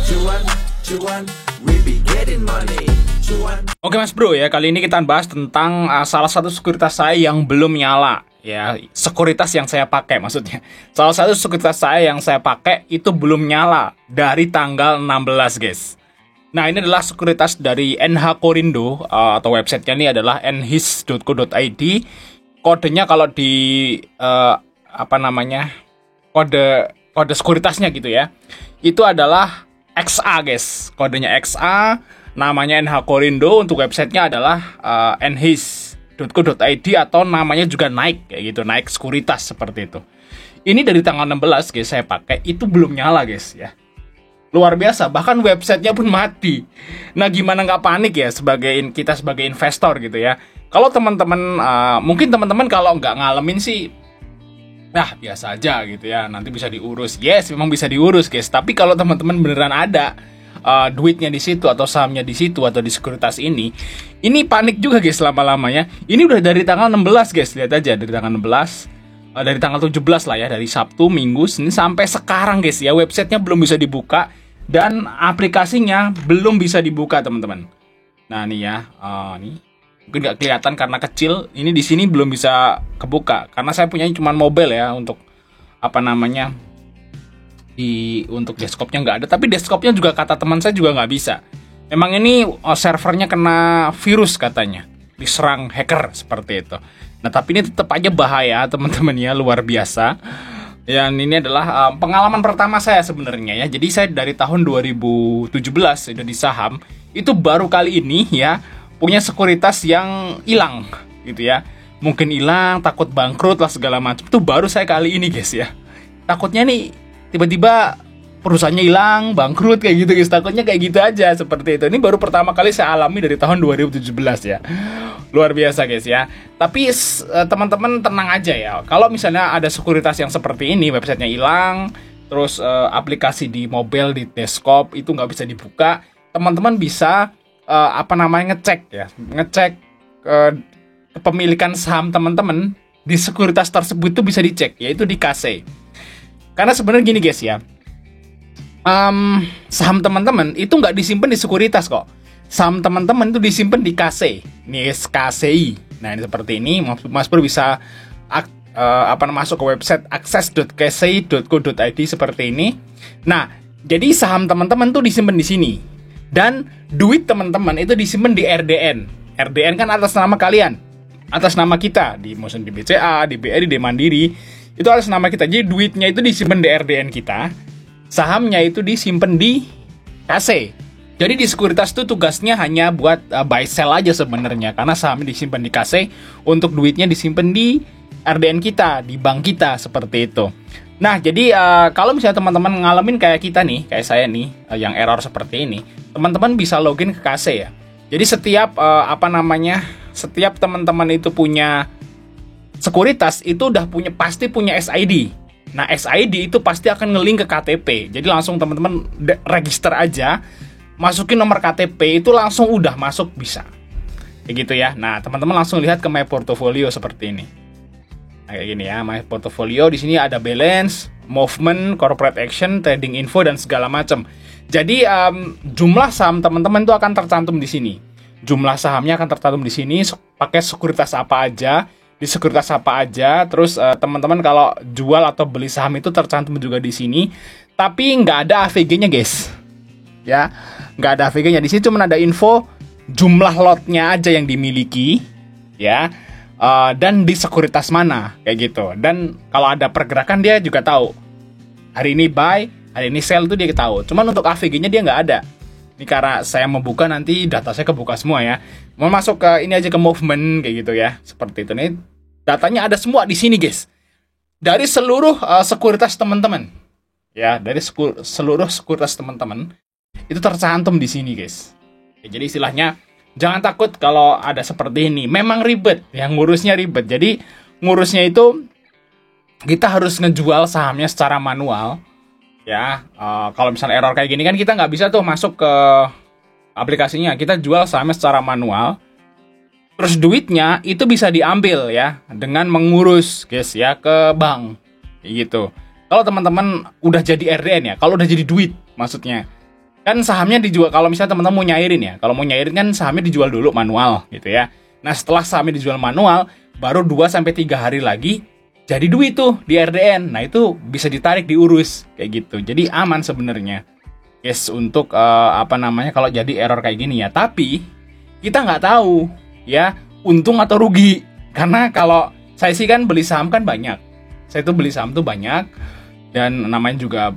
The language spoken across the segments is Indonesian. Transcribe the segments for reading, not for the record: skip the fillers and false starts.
Cuan, cuan, we be getting money. Cuan. Oke Mas Bro ya, kali ini kita bahas tentang salah satu sekuritas saya yang belum nyala. Ya, sekuritas yang saya pakai maksudnya. Salah satu sekuritas saya yang saya pakai itu belum nyala dari tanggal 16 guys. Nah ini adalah sekuritas dari NH Korindo, atau websitenya ini adalah nhis.co.id. Kodenya kalau di kode sekuritasnya gitu ya, itu adalah XA guys. Kodenya XA, namanya NH Korindo, untuk websitenya adalah nhis.co.id, atau namanya juga Naik kayak gitu, Naik Sekuritas seperti itu. Ini dari tanggal 16 guys saya pakai, itu belum nyala guys ya. Luar biasa, bahkan websitenya pun mati. Nah gimana nggak panik ya kita sebagai investor gitu ya. Kalau teman-teman, mungkin teman-teman kalau nggak ngalamin sih, nah biasa aja gitu ya, nanti bisa diurus. Yes, memang bisa diurus guys. Tapi kalau teman-teman beneran ada duitnya di situ atau sahamnya di situ atau di sekuritas ini panik juga guys lama-lamanya. Ini udah dari tanggal 16 guys, lihat aja dari tanggal 16, dari tanggal 17 lah ya, dari Sabtu, Minggu, Senin sampai sekarang guys ya, websitenya belum bisa dibuka dan aplikasinya belum bisa dibuka teman-teman. Nah nih ya, nih mungkin nggak kelihatan karena kecil. Ini di sini belum bisa kebuka karena saya punya cuma mobile ya, untuk untuk desktopnya nggak ada. Tapi desktopnya juga kata teman saya juga nggak bisa. Memang ini servernya kena virus katanya, diserang hacker seperti itu. Nah tapi ini tetap aja bahaya teman-teman ya, luar biasa. Dan ini adalah pengalaman pertama saya sebenarnya ya. Jadi saya dari tahun 2017 sudah di saham, itu baru kali ini ya punya sekuritas yang hilang gitu ya. Mungkin hilang, takut bangkrut lah segala macam. Itu baru saya kali ini guys ya. Takutnya nih tiba-tiba perusahaannya hilang, bangkrut kayak gitu guys. Takutnya kayak gitu aja seperti itu. Ini baru pertama kali saya alami dari tahun 2017 ya. Luar biasa guys ya. Tapi teman-teman tenang aja ya. Kalau misalnya ada sekuritas yang seperti ini, websitenya hilang, terus aplikasi di mobile, di desktop itu nggak bisa dibuka, teman-teman bisa ngecek kepemilikan saham teman-teman di sekuritas tersebut itu bisa dicek, yaitu di KC. Karena sebenarnya gini guys ya, saham teman-teman itu nggak disimpan di sekuritas kok. Saham teman-teman itu disimpan di KC, nih KCI. Nah ini seperti ini, Mas Bro bisa masuk ke website access.kci.co.id seperti ini. Nah jadi saham teman-teman tuh disimpan di sini. Dan duit teman-teman itu disimpan di RDN. RDN kan atas nama kalian, atas nama kita, di BCA, di BRI, di Mandiri, itu atas nama kita. Jadi duitnya itu disimpan di RDN kita, sahamnya itu disimpan di KC. Jadi di sekuritas itu tugasnya hanya buat buy sell aja sebenarnya, karena sahamnya disimpan di KC, untuk duitnya disimpan di RDN kita, di bank kita seperti itu. Nah, jadi kalau misalnya teman-teman ngalamin kayak kita nih, kayak saya nih, yang error seperti ini, teman-teman bisa login ke KC ya. Jadi setiap setiap teman-teman itu punya sekuritas, itu udah pasti punya SID. Nah, SID itu pasti akan nge-link ke KTP. Jadi langsung teman-teman register aja, masukin nomor KTP, itu langsung udah masuk bisa. Kayak gitu ya. Nah, teman-teman langsung lihat ke My Portfolio seperti ini. Nah, kayak gini ya, My Portfolio, di sini ada balance, movement, corporate action, trading info, dan segala macam. Jadi jumlah saham teman-teman itu akan tercantum di sini. Jumlah sahamnya akan tercantum di sini, pakai sekuritas apa aja, di sekuritas apa aja. Terus teman-teman kalau jual atau beli saham itu tercantum juga di sini. Tapi nggak ada AVG-nya guys. Ya, nggak ada AVG-nya. Di sini cuma ada info jumlah lotnya aja yang dimiliki, ya. Dan di sekuritas mana kayak gitu. Dan kalau ada pergerakan dia juga tahu. Hari ini buy, hari ini sell, itu dia tahu. Cuman untuk AVG-nya dia nggak ada. Ini karena saya membuka, nanti data saya kebuka semua ya. Mau masuk ke ini aja, ke movement kayak gitu ya. Seperti itu nih. Datanya ada semua di sini guys. Dari seluruh sekuritas teman-teman. Ya, dari seluruh sekuritas teman-teman itu tercantum di sini guys. Ya, jadi istilahnya jangan takut kalau ada seperti ini. Memang ribet, yang ngurusnya ribet. Jadi ngurusnya itu kita harus ngejual sahamnya secara manual. Ya, kalau misalnya error kayak gini kan kita nggak bisa tuh masuk ke aplikasinya. Kita jual sahamnya secara manual. Terus duitnya itu bisa diambil ya dengan mengurus guys ya ke bank. Kayak gitu. Kalau teman-teman udah jadi RDN ya, kalau udah jadi duit maksudnya. Kan sahamnya dijual, kalau misalnya teman-teman mau nyairin ya, kalau mau nyairin kan sahamnya dijual dulu manual gitu ya. Nah setelah sahamnya dijual manual, baru 2-3 hari lagi jadi duit tuh di RDN. Nah itu bisa ditarik, diurus kayak gitu. Jadi aman sebenarnya, guys, untuk kalau jadi error kayak gini ya. Tapi kita nggak tahu ya untung atau rugi, karena kalau saya sih kan beli saham kan banyak. Saya tuh beli saham tuh banyak, dan namanya juga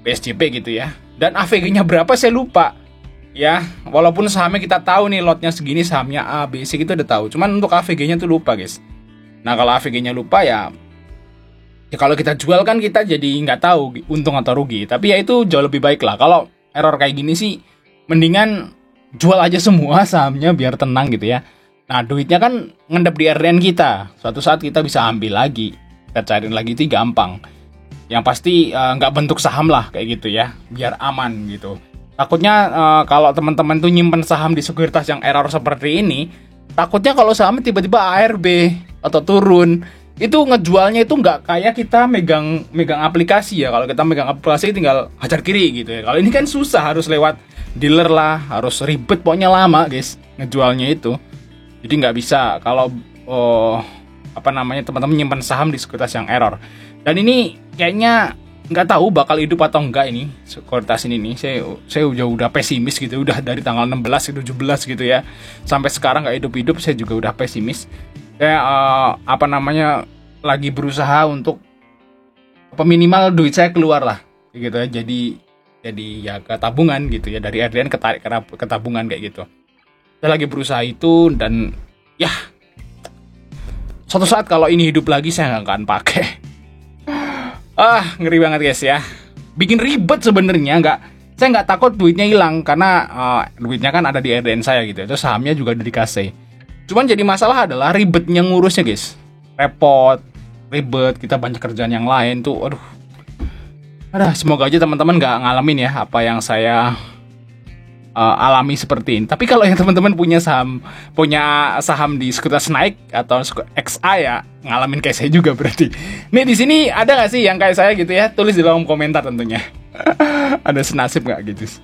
PSJP gitu ya. Dan AVG-nya berapa saya lupa. Ya, walaupun sahamnya kita tahu nih lotnya segini, sahamnya A, B, C kita udah tahu. Cuman untuk AVG-nya tuh lupa, guys. Nah, kalau AVG-nya lupa ya kalau kita jual kan kita jadi nggak tahu untung atau rugi. Tapi ya itu jauh lebih baik lah. Kalau error kayak gini sih mendingan jual aja semua sahamnya biar tenang gitu ya. Nah, duitnya kan ngendap di RDN kita. Suatu saat kita bisa ambil lagi. Kita cariin lagi, itu gampang. Yang pasti nggak bentuk saham lah kayak gitu ya, biar aman gitu. Takutnya kalau teman-teman tuh nyimpen saham di sekuritas yang error seperti ini, takutnya kalau sahamnya tiba-tiba ARB atau turun, itu ngejualnya itu nggak kayak kita megang aplikasi ya. Kalau kita megang aplikasi tinggal hajar kiri gitu ya. Kalau ini kan susah, harus lewat dealer lah, harus ribet, pokoknya lama guys ngejualnya itu. Jadi nggak bisa kalau teman-teman nyimpen saham di sekuritas yang error. Dan ini kayaknya nggak tahu bakal hidup atau enggak ini sekuritas ini nih. Saya udah pesimis gitu, udah dari tanggal 16 ke 17 gitu ya, sampai sekarang nggak hidup saya juga udah pesimis. Saya lagi berusaha untuk minimal duit saya keluar lah gitu ya, jadi ya ke tabungan gitu ya, dari RDN ketarik ke tabungan kayak gitu. Saya lagi berusaha itu, dan ya suatu saat kalau ini hidup lagi saya nggak akan pakai. Ngeri banget guys ya. Bikin ribet sebenarnya. Saya nggak takut duitnya hilang, karena duitnya kan ada di RDN saya gitu. Itu sahamnya juga ada di KC. Cuman jadi masalah adalah ribetnya ngurusnya guys. Ribet, kita banyak kerjaan yang lain tuh. Semoga aja teman-teman nggak ngalamin ya apa yang saya alami seperti ini. Tapi kalau yang teman-teman punya saham di sekuritas naik atau XA ya ngalamin kayak saya juga berarti. Nih di sini ada nggak sih yang kayak saya gitu ya? Tulis di kolom komentar tentunya. Ada senasib nggak gitu?